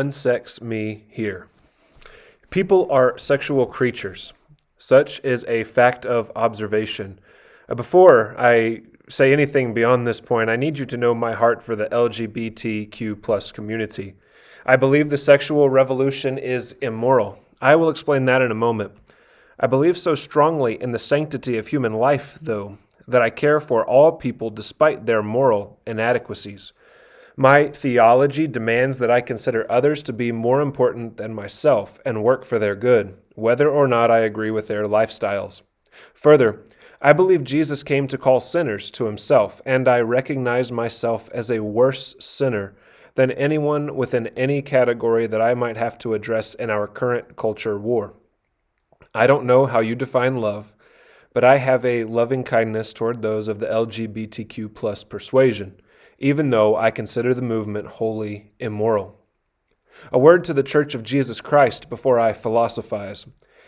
Unsex Me Here. People are sexual creatures. Such is a fact of observation. Before I say anything beyond this point, I need you to know my heart for the LGBTQ plus community. I believe the sexual revolution is immoral. I will explain that in a moment. I believe so strongly in the sanctity of human life, though, that I care for all people despite their moral inadequacies. My theology demands that I consider others to be more important than myself and work for their good, whether or not I agree with their lifestyles. Further, I believe Jesus came to call sinners to himself, and I recognize myself as a worse sinner than anyone within any category that I might have to address in our current culture war. I don't know how you define love, but I have a loving kindness toward those of the LGBTQ plus persuasion, even though I consider the movement wholly immoral. A word to the Church of Jesus Christ before I philosophize.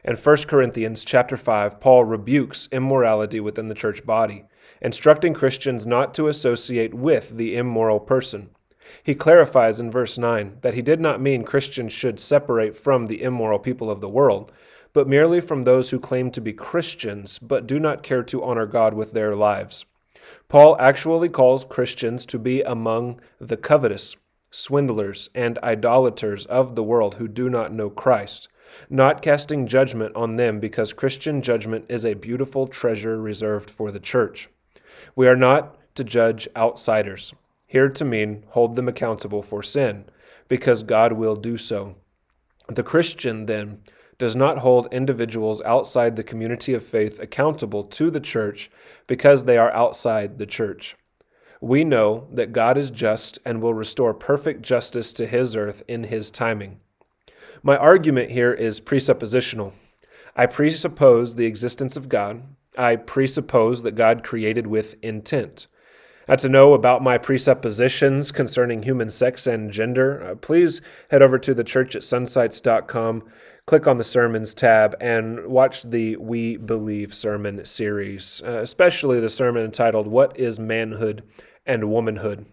In 1 Corinthians chapter 5, Paul rebukes immorality within the church body, instructing Christians not to associate with the immoral person. He clarifies in verse 9 that he did not mean Christians should separate from the immoral people of the world, but merely from those who claim to be Christians but do not care to honor God with their lives. Paul actually calls Christians to be among the covetous, swindlers, and idolaters of the world who do not know Christ, not casting judgment on them because Christian judgment is a beautiful treasure reserved for the church. We are not to judge outsiders, here to mean hold them accountable for sin, because God will do so. The Christian, then, does not hold individuals outside the community of faith accountable to the church because they are outside the church. We know that God is just and will restore perfect justice to his earth in his timing. My argument here is presuppositional. I presuppose the existence of God. I presuppose that God created with intent. To know about my presuppositions concerning human sex and gender, please head over to thechurchatsunsites.com, click on the Sermons tab, and watch the We Believe sermon series, especially the sermon entitled, What is Manhood and Womanhood?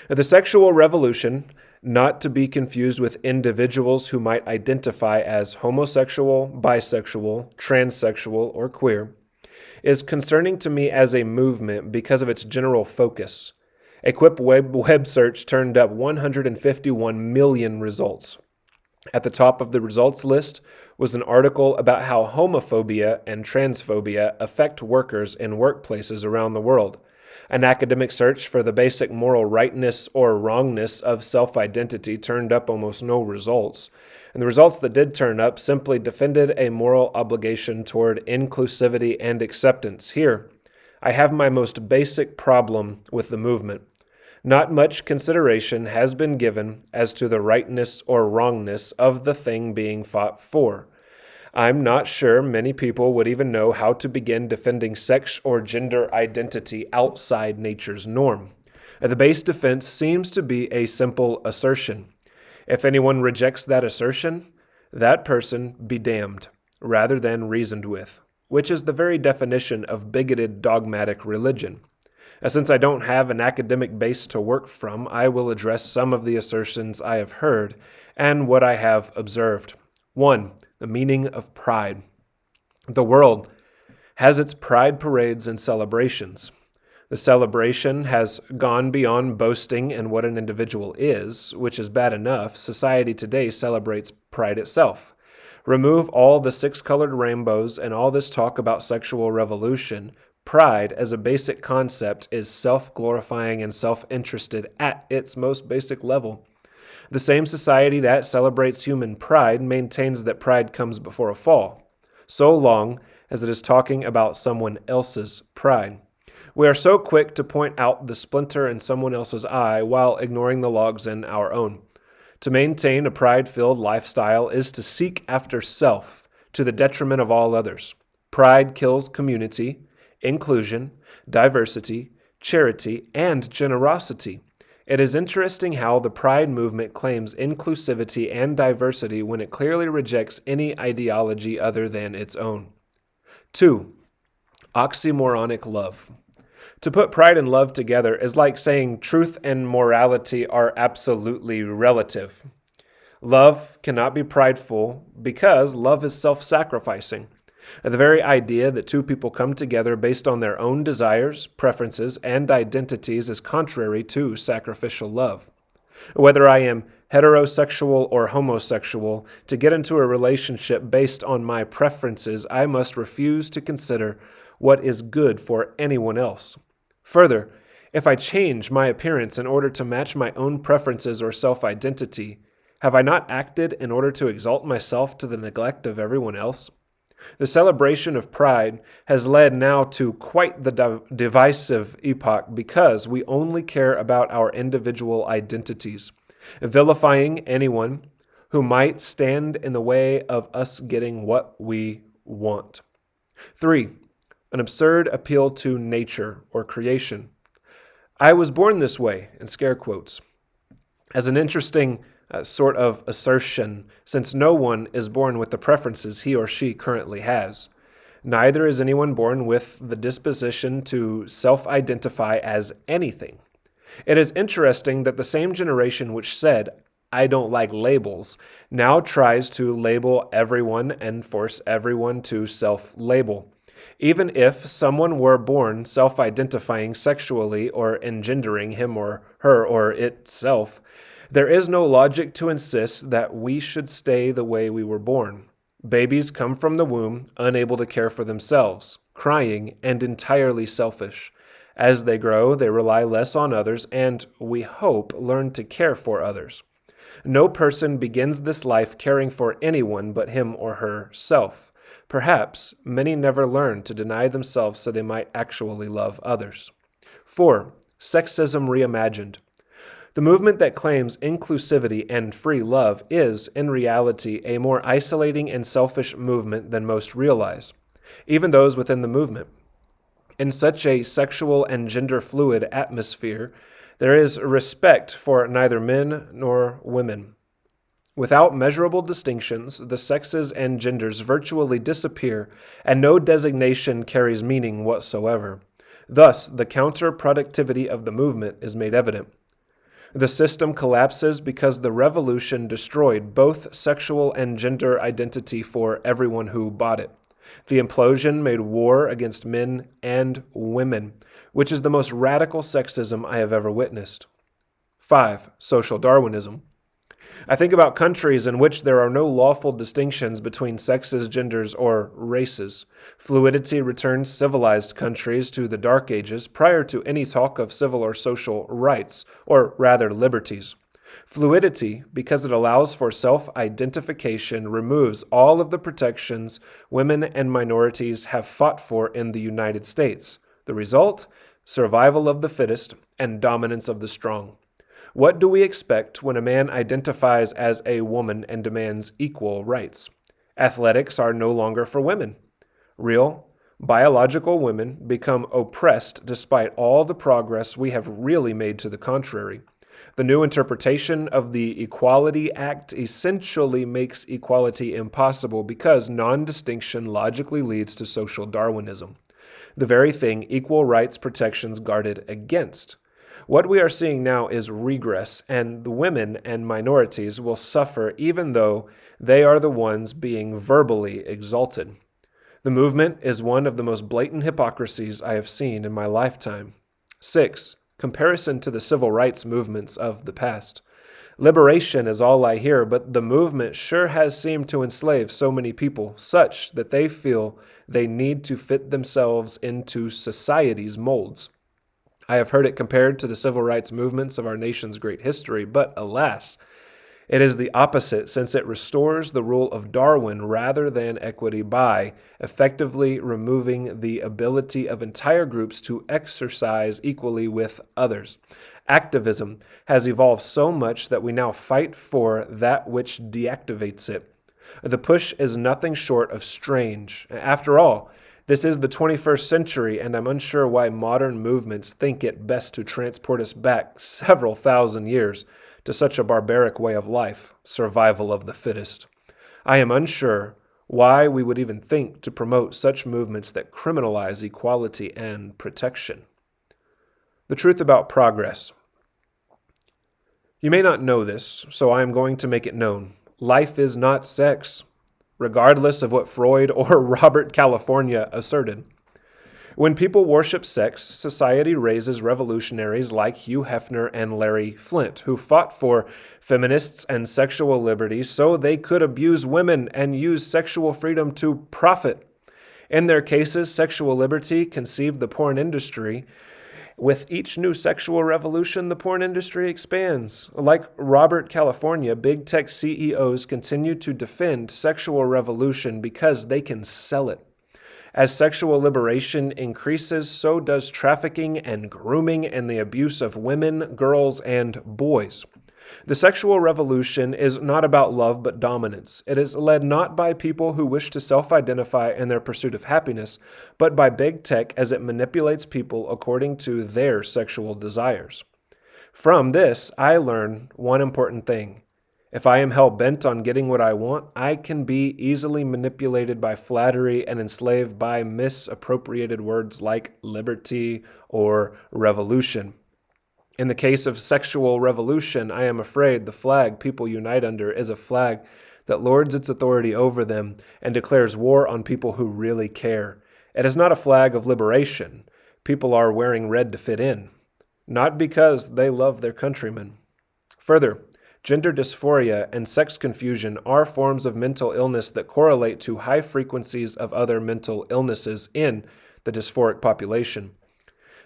The sexual revolution, not to be confused with individuals who might identify as homosexual, bisexual, transsexual, or queer, is concerning to me as a movement because of its general focus. A quick web search turned up 151 million results. At the top of the results list was an article about how homophobia and transphobia affect workers in workplaces around the world. An academic search for the basic moral rightness or wrongness of self-identity turned up almost no results. And the results that did turn up simply defended a moral obligation toward inclusivity and acceptance. Here, I have my most basic problem with the movement. Not much consideration has been given as to the rightness or wrongness of the thing being fought for. I'm not sure many people would even know how to begin defending sex or gender identity outside nature's norm. The base defense seems to be a simple assertion. If anyone rejects that assertion, that person be damned, rather than reasoned with, which is the very definition of bigoted dogmatic religion. Since I don't have an academic base to work from, I will address some of the assertions I have heard and what I have observed. 1. The meaning of pride. The world has its pride parades and celebrations. The celebration has gone beyond boasting in what an individual is, which is bad enough. Society today celebrates pride itself. Remove all the six-colored rainbows and all this talk about sexual revolution. Pride, as a basic concept, is self-glorifying and self-interested at its most basic level. The same society that celebrates human pride maintains that pride comes before a fall, so long as it is talking about someone else's pride. We are so quick to point out the splinter in someone else's eye while ignoring the logs in our own. To maintain a pride-filled lifestyle is to seek after self to the detriment of all others. Pride kills community, inclusion, diversity, charity, and generosity. It is interesting how the Pride movement claims inclusivity and diversity when it clearly rejects any ideology other than its own. 2. Oxymoronic love. To put pride and love together is like saying truth and morality are absolutely relative. Love cannot be prideful because love is self-sacrificing. The very idea that two people come together based on their own desires, preferences, and identities is contrary to sacrificial love. Whether I am heterosexual or homosexual, to get into a relationship based on my preferences, I must refuse to consider what is good for anyone else. Further, if I change my appearance in order to match my own preferences or self-identity, have I not acted in order to exalt myself to the neglect of everyone else? The celebration of pride has led now to quite the divisive epoch because we only care about our individual identities, vilifying anyone who might stand in the way of us getting what we want. 3. An absurd appeal to nature or creation. I was born this way, in scare quotes, as an interesting sort of assertion, since no one is born with the preferences he or she currently has. Neither is anyone born with the disposition to self-identify as anything. It is interesting that the same generation which said, "I don't like labels," now tries to label everyone and force everyone to self-label. Even if someone were born self-identifying sexually or engendering him or her or itself, there is no logic to insist that we should stay the way we were born. Babies come from the womb unable to care for themselves, crying, and entirely selfish. As they grow, they rely less on others and, we hope, learn to care for others. No person begins this life caring for anyone but him or herself. Perhaps many never learn to deny themselves so they might actually love others. 4. Sexism Reimagined. The movement that claims inclusivity and free love is, in reality, a more isolating and selfish movement than most realize, even those within the movement. In such a sexual and gender-fluid atmosphere, there is respect for neither men nor women. Without measurable distinctions, the sexes and genders virtually disappear, and no designation carries meaning whatsoever. Thus, the counterproductivity of the movement is made evident. The system collapses because the revolution destroyed both sexual and gender identity for everyone who bought it. The implosion made war against men and women, which is the most radical sexism I have ever witnessed. 5. Social Darwinism. I think about countries in which there are no lawful distinctions between sexes, genders, or races. Fluidity returns civilized countries to the Dark Ages prior to any talk of civil or social rights, or rather liberties. Fluidity, because it allows for self-identification, removes all of the protections women and minorities have fought for in the United States. The result? Survival of the fittest and dominance of the strong. What do we expect when a man identifies as a woman and demands equal rights? Athletics are no longer for women. Real, biological women become oppressed despite all the progress we have really made to the contrary. The new interpretation of the Equality Act essentially makes equality impossible because non-distinction logically leads to social Darwinism, the very thing equal rights protections guarded against. What we are seeing now is regress, and the women and minorities will suffer even though they are the ones being verbally exalted. The movement is one of the most blatant hypocrisies I have seen in my lifetime. 6. Comparison to the civil rights movements of the past. Liberation is all I hear, but the movement sure has seemed to enslave so many people, such that they feel they need to fit themselves into society's molds. I have heard it compared to the civil rights movements of our nation's great history, but alas, it is the opposite since it restores the rule of Darwin rather than equity by effectively removing the ability of entire groups to exercise equally with others. Activism has evolved so much that we now fight for that which deactivates it. The push is nothing short of strange. After all, this is the 21st century, and I'm unsure why modern movements think it best to transport us back several thousand years to such a barbaric way of life, survival of the fittest. I am unsure why we would even think to promote such movements that criminalize equality and protection. The truth about progress. You may not know this, so I am going to make it known. Life is not sex, regardless of what Freud or Robert California asserted. When people worship sex, society raises revolutionaries like Hugh Hefner and Larry Flynt, who fought for feminists and sexual liberty so they could abuse women and use sexual freedom to profit. In their cases, sexual liberty conceived the porn industry. With each new sexual revolution, the porn industry expands. Like Robert California, big tech CEOs continue to defend sexual revolution because they can sell it. As sexual liberation increases, so does trafficking and grooming and the abuse of women, girls, and boys. The sexual revolution is not about love but dominance. It is led not by people who wish to self-identify in their pursuit of happiness, but by big tech as it manipulates people according to their sexual desires. From this, I learn one important thing. If I am hell-bent on getting what I want, I can be easily manipulated by flattery and enslaved by misappropriated words like liberty or revolution. In the case of sexual revolution, I am afraid the flag people unite under is a flag that lords its authority over them and declares war on people who really care. It is not a flag of liberation. People are wearing red to fit in, not because they love their countrymen. Further, gender dysphoria and sex confusion are forms of mental illness that correlate to high frequencies of other mental illnesses in the dysphoric population.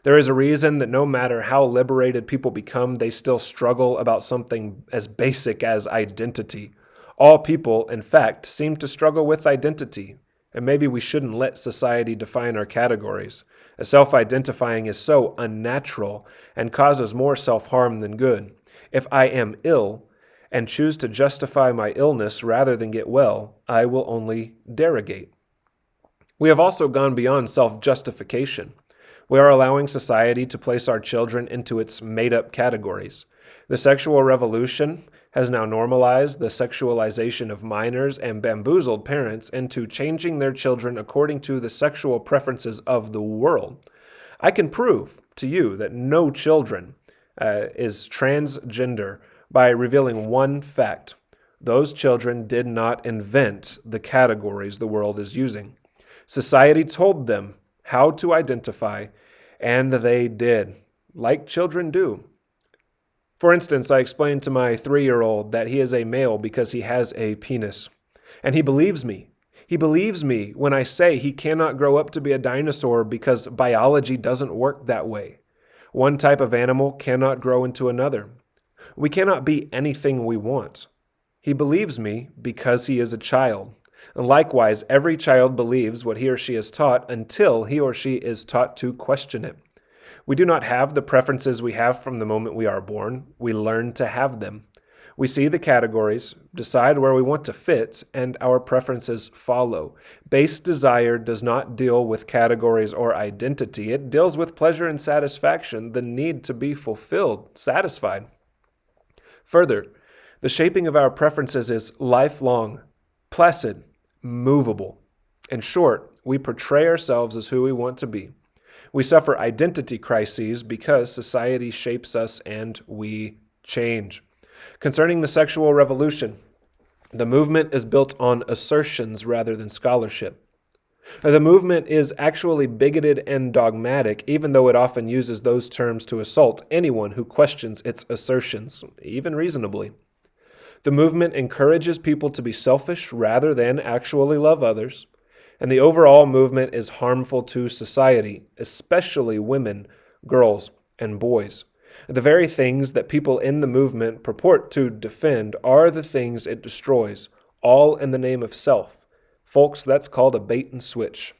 There is a reason that no matter how liberated people become, they still struggle about something as basic as identity. All people, in fact, seem to struggle with identity, and maybe we shouldn't let society define our categories. Self-identifying is so unnatural and causes more self-harm than good. If I am ill and choose to justify my illness rather than get well, I will only derogate. We have also gone beyond self-justification. We are allowing society to place our children into its made-up categories. The sexual revolution has now normalized the sexualization of minors and bamboozled parents into changing their children according to the sexual preferences of the world. I can prove to you that no children is transgender by revealing one fact. Those children did not invent the categories the world is using. Society told them how to identify, and they did, like children do. For instance, I explained to my 3-year-old that he is a male because he has a penis, and he believes me. He believes me when I say he cannot grow up to be a dinosaur because biology doesn't work that way. One type of animal cannot grow into another. We cannot be anything we want. He believes me because he is a child. And likewise, every child believes what he or she is taught until he or she is taught to question it. We do not have the preferences we have from the moment we are born. We learn to have them. We see the categories, decide where we want to fit, and our preferences follow. Base desire does not deal with categories or identity. It deals with pleasure and satisfaction, the need to be fulfilled, satisfied. Further, the shaping of our preferences is lifelong, placid, movable. In short, we portray ourselves as who we want to be. We suffer identity crises because society shapes us and we change. Concerning the sexual revolution, the movement is built on assertions rather than scholarship. The movement is actually bigoted and dogmatic, even though it often uses those terms to assault anyone who questions its assertions, even reasonably. The movement encourages people to be selfish rather than actually love others, and the overall movement is harmful to society, especially women, girls, and boys. The very things that people in the movement purport to defend are the things it destroys, all in the name of self. Folks, that's called a bait and switch.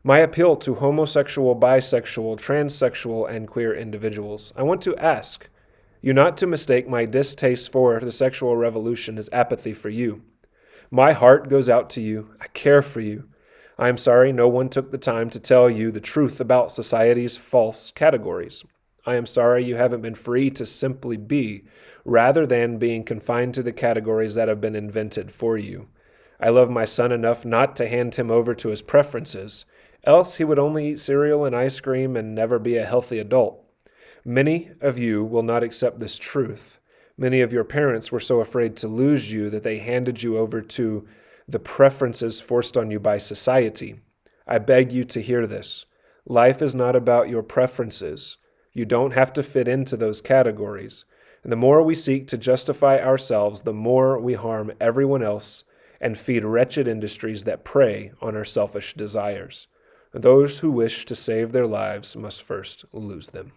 My appeal to homosexual, bisexual, transsexual, and queer individuals. I want to ask you not to mistake my distaste for the sexual revolution as apathy for you. My heart goes out to you. I care for you. I am sorry no one took the time to tell you the truth about society's false categories. I am sorry you haven't been free to simply be, rather than being confined to the categories that have been invented for you. I love my son enough not to hand him over to his preferences, else he would only eat cereal and ice cream and never be a healthy adult. Many of you will not accept this truth, Many of your parents were so afraid to lose you that they handed you over to the preferences forced on you by society. I beg you to hear this. Life is not about your preferences. You don't have to fit into those categories. And the more we seek to justify ourselves, the more we harm everyone else and feed wretched industries that prey on our selfish desires. Those who wish to save their lives must first lose them.